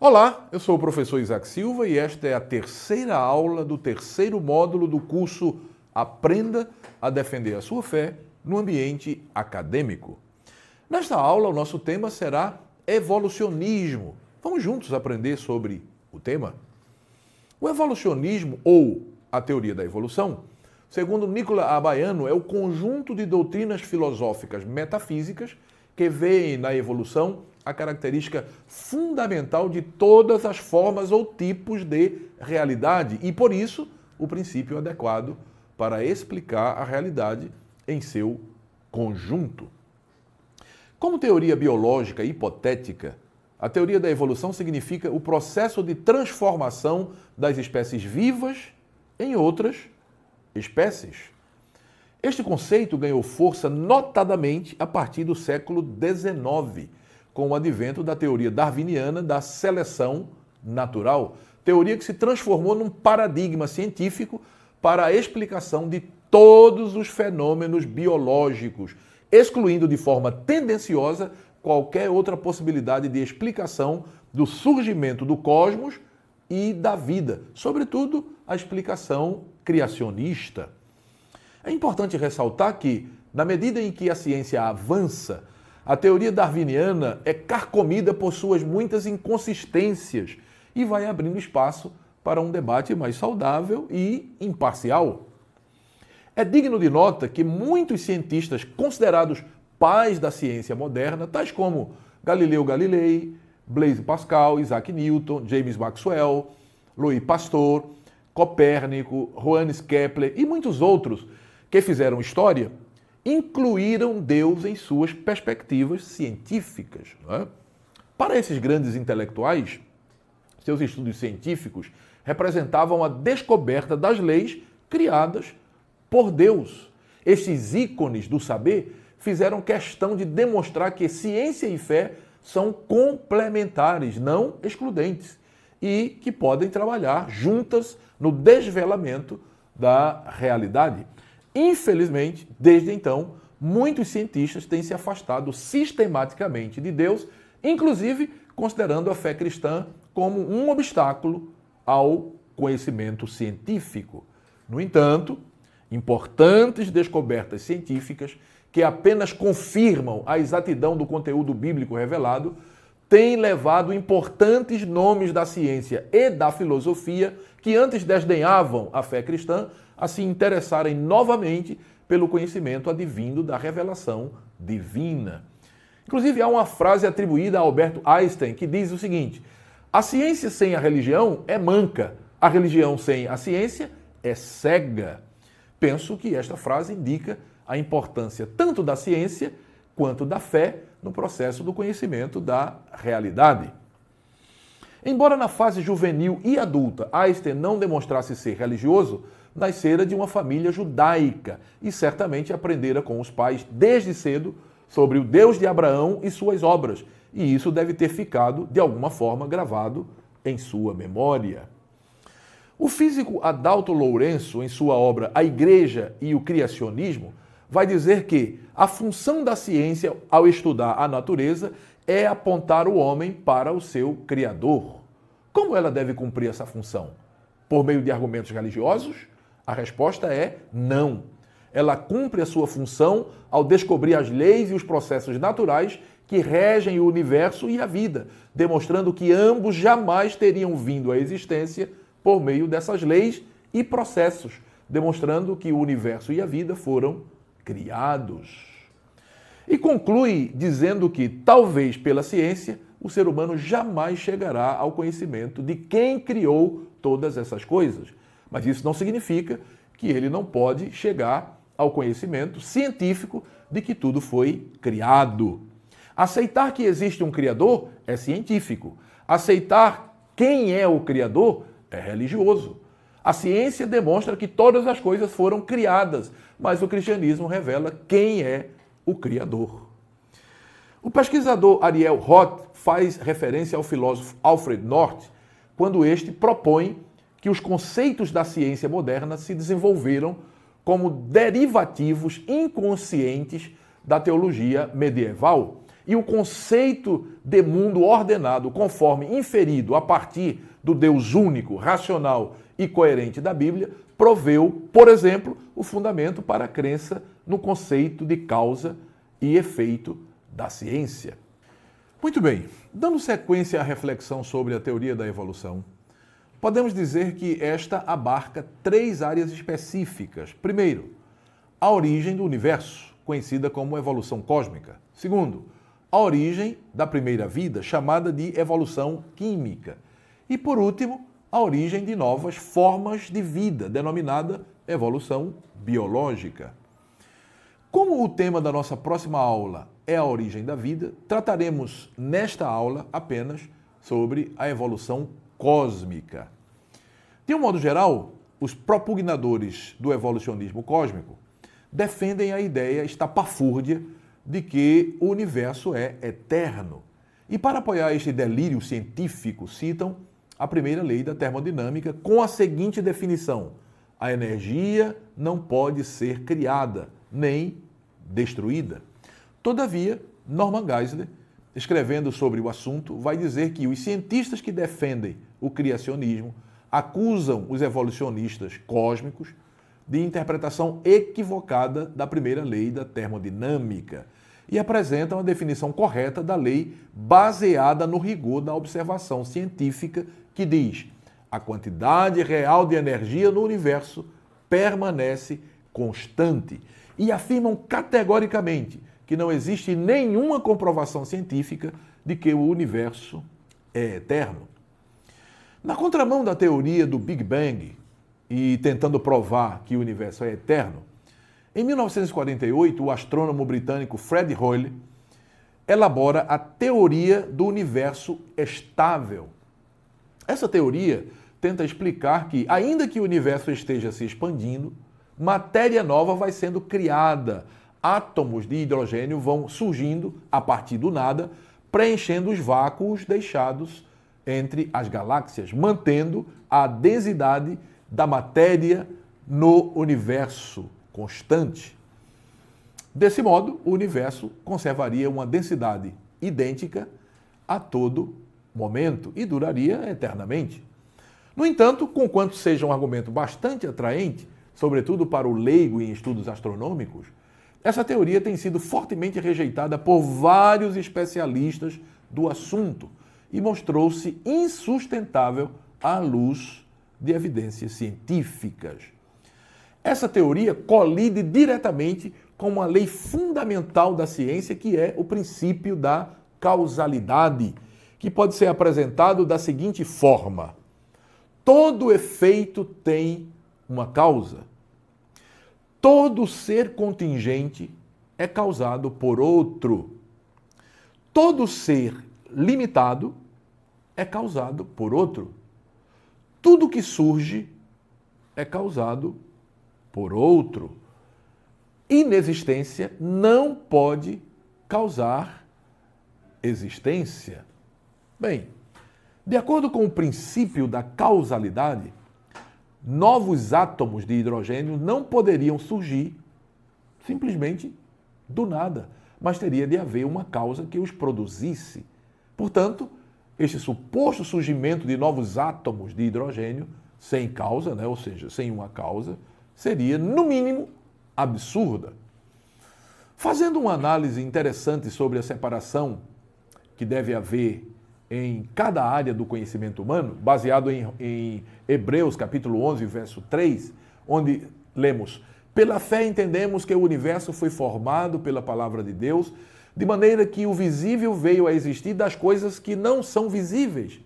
Olá, eu sou o professor Isaac Silva e esta é a terceira aula do terceiro módulo do curso Aprenda a Defender a Sua Fé no Ambiente Acadêmico. Nesta aula, o nosso tema será evolucionismo. Vamos juntos aprender sobre o tema? O evolucionismo, ou a teoria da evolução, segundo Nicola Abaiano, é o conjunto de doutrinas filosóficas metafísicas que veem na evolução a característica fundamental de todas as formas ou tipos de realidade e, por isso, o princípio adequado para explicar a realidade em seu conjunto. Como teoria biológica hipotética, a teoria da evolução significa o processo de transformação das espécies vivas em outras espécies. Este conceito ganhou força notadamente a partir do século XIX, com o advento da teoria darwiniana da seleção natural, teoria que se transformou num paradigma científico para a explicação de todos os fenômenos biológicos, excluindo de forma tendenciosa qualquer outra possibilidade de explicação do surgimento do cosmos e da vida, sobretudo a explicação criacionista. É importante ressaltar que, na medida em que a ciência avança, a teoria darwiniana é carcomida por suas muitas inconsistências e vai abrindo espaço para um debate mais saudável e imparcial. É digno de nota que muitos cientistas considerados pais da ciência moderna, tais como Galileu Galilei, Blaise Pascal, Isaac Newton, James Maxwell, Louis Pasteur, Copérnico, Johannes Kepler e muitos outros que fizeram história, incluíram Deus em suas perspectivas científicas. Não é? Para esses grandes intelectuais, seus estudos científicos representavam a descoberta das leis criadas por Deus. Estes ícones do saber fizeram questão de demonstrar que ciência e fé são complementares, não excludentes, e que podem trabalhar juntas no desvelamento da realidade. Infelizmente, desde então, muitos cientistas têm se afastado sistematicamente de Deus, inclusive considerando a fé cristã como um obstáculo ao conhecimento científico. No entanto, importantes descobertas científicas que apenas confirmam a exatidão do conteúdo bíblico revelado têm levado importantes nomes da ciência e da filosofia que antes desdenhavam a fé cristã a se interessarem novamente pelo conhecimento advindo da revelação divina. Inclusive, há uma frase atribuída a Albert Einstein que diz o seguinte: a ciência sem a religião é manca, a religião sem a ciência é cega. Penso que esta frase indica a importância tanto da ciência quanto da fé no processo do conhecimento da realidade. Embora na fase juvenil e adulta Einstein não demonstrasse ser religioso, nascera de uma família judaica e certamente aprendera com os pais desde cedo sobre o Deus de Abraão e suas obras, e isso deve ter ficado, de alguma forma, gravado em sua memória. O físico Adalto Lourenço, em sua obra A Igreja e o Criacionismo, vai dizer que a função da ciência ao estudar a natureza é apontar o homem para o seu Criador. Como ela deve cumprir essa função? Por meio de argumentos religiosos? A resposta é não. Ela cumpre a sua função ao descobrir as leis e os processos naturais que regem o universo e a vida, demonstrando que ambos jamais teriam vindo à existência por meio dessas leis e processos, demonstrando que o universo e a vida foram criados. E conclui dizendo que, talvez pela ciência, o ser humano jamais chegará ao conhecimento de quem criou todas essas coisas. Mas isso não significa que ele não pode chegar ao conhecimento científico de que tudo foi criado. Aceitar que existe um Criador é científico. Aceitar quem é o Criador é religioso. A ciência demonstra que todas as coisas foram criadas, mas o cristianismo revela quem é o Criador. O pesquisador Ariel Roth faz referência ao filósofo Alfred North quando este propõe que os conceitos da ciência moderna se desenvolveram como derivativos inconscientes da teologia medieval e o conceito de mundo ordenado conforme inferido a partir do Deus único, racional e coerente da Bíblia, proveu, por exemplo, o fundamento para a crença no conceito de causa e efeito da ciência. Muito bem, dando sequência à reflexão sobre a teoria da evolução, podemos dizer que esta abarca 3 áreas específicas. Primeiro, a origem do universo, conhecida como evolução cósmica. Segundo, a origem da primeira vida, chamada de evolução química. E, por último, a origem de novas formas de vida, denominada evolução biológica. Como o tema da nossa próxima aula é a origem da vida, trataremos nesta aula apenas sobre a evolução cósmica. De um modo geral, os propugnadores do evolucionismo cósmico defendem a ideia estapafúrdia de que o universo é eterno. E para apoiar este delírio científico, citam a primeira lei da termodinâmica com a seguinte definição: a energia não pode ser criada, nem destruída. Todavia, Norman Geisler, escrevendo sobre o assunto, vai dizer que os cientistas que defendem o criacionismo acusam os evolucionistas cósmicos de interpretação equivocada da primeira lei da termodinâmica e apresentam a definição correta da lei baseada no rigor da observação científica que diz: a quantidade real de energia no universo permanece constante, e afirmam categoricamente que não existe nenhuma comprovação científica de que o universo é eterno. Na contramão da teoria do Big Bang e tentando provar que o universo é eterno, em 1948, o astrônomo britânico Fred Hoyle elabora a teoria do universo estável. Essa teoria tenta explicar que, ainda que o universo esteja se expandindo, matéria nova vai sendo criada, átomos de hidrogênio vão surgindo a partir do nada, preenchendo os vácuos deixados entre as galáxias, mantendo a densidade da matéria no universo constante. Desse modo, o universo conservaria uma densidade idêntica a todo momento e duraria eternamente. No entanto, conquanto seja um argumento bastante atraente, sobretudo para o leigo em estudos astronômicos, essa teoria tem sido fortemente rejeitada por vários especialistas do assunto e mostrou-se insustentável à luz de evidências científicas. Essa teoria colide diretamente com uma lei fundamental da ciência, que é o princípio da causalidade, que pode ser apresentado da seguinte forma: todo efeito tem uma causa. Todo ser contingente é causado por outro. Todo ser limitado é causado por outro. Tudo que surge é causado por outro. Inexistência não pode causar existência. Bem, de acordo com o princípio da causalidade, novos átomos de hidrogênio não poderiam surgir simplesmente do nada, mas teria de haver uma causa que os produzisse. Portanto, este suposto surgimento de novos átomos de hidrogênio sem causa, ou seja, sem uma causa, seria, no mínimo, absurda. Fazendo uma análise interessante sobre a separação que deve haver em cada área do conhecimento humano, baseado em Hebreus capítulo 11, verso 3, onde lemos: pela fé entendemos que o universo foi formado pela palavra de Deus, de maneira que o visível veio a existir das coisas que não são visíveis.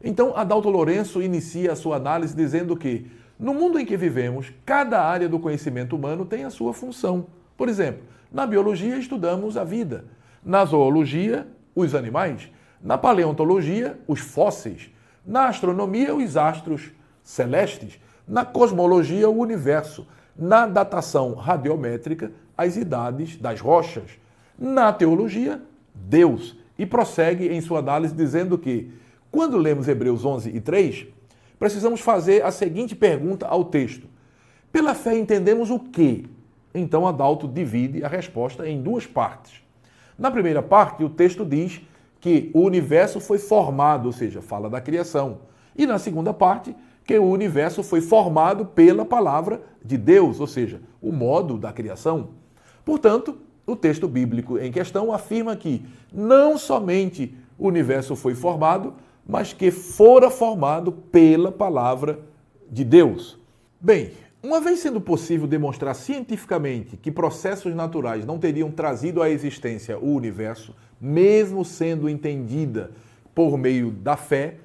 Então, Adalto Lourenço inicia a sua análise dizendo que, no mundo em que vivemos, cada área do conhecimento humano tem a sua função. Por exemplo, na biologia estudamos a vida, na zoologia, os animais, na paleontologia, os fósseis, na astronomia, os astros celestes, na cosmologia, o universo, na datação radiométrica, as idades das rochas, na teologia, Deus. E prossegue em sua análise dizendo que, quando lemos Hebreus 11 e 3, precisamos fazer a seguinte pergunta ao texto: pela fé entendemos o quê? Então Adalto divide a resposta em duas partes. Na primeira parte, o texto diz que o universo foi formado, ou seja, fala da criação. E na segunda parte, que o universo foi formado pela palavra de Deus, ou seja, o modo da criação. Portanto, o texto bíblico em questão afirma que não somente o universo foi formado, mas que fora formado pela palavra de Deus. Bem, uma vez sendo possível demonstrar cientificamente que processos naturais não teriam trazido à existência o universo, mesmo sendo entendida por meio da fé,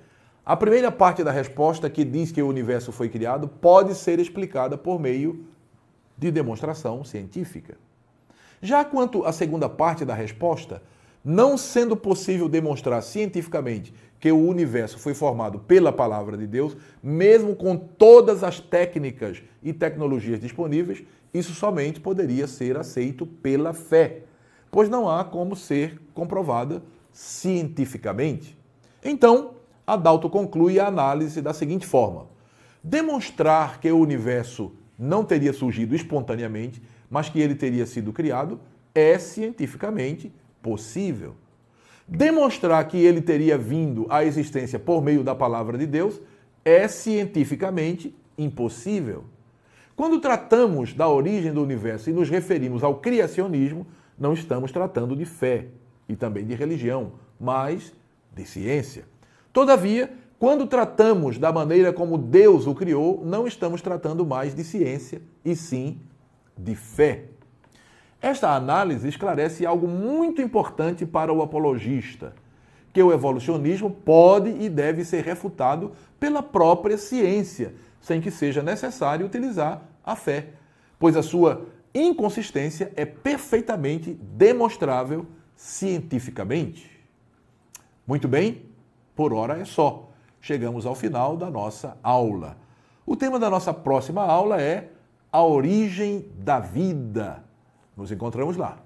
a primeira parte da resposta, que diz que o universo foi criado, pode ser explicada por meio de demonstração científica. Já quanto à segunda parte da resposta, não sendo possível demonstrar cientificamente que o universo foi formado pela palavra de Deus, mesmo com todas as técnicas e tecnologias disponíveis, isso somente poderia ser aceito pela fé, pois não há como ser comprovada cientificamente. Então, Adalto conclui a análise da seguinte forma: demonstrar que o universo não teria surgido espontaneamente, mas que ele teria sido criado, é cientificamente possível. Demonstrar que ele teria vindo à existência por meio da palavra de Deus é cientificamente impossível. Quando tratamos da origem do universo e nos referimos ao criacionismo, não estamos tratando de fé e também de religião, mas de ciência. Todavia, quando tratamos da maneira como Deus o criou, não estamos tratando mais de ciência, e sim de fé. Esta análise esclarece algo muito importante para o apologista, que o evolucionismo pode e deve ser refutado pela própria ciência, sem que seja necessário utilizar a fé, pois a sua inconsistência é perfeitamente demonstrável cientificamente. Muito bem, por hora é só. Chegamos ao final da nossa aula. O tema da nossa próxima aula é a origem da vida. Nos encontramos lá.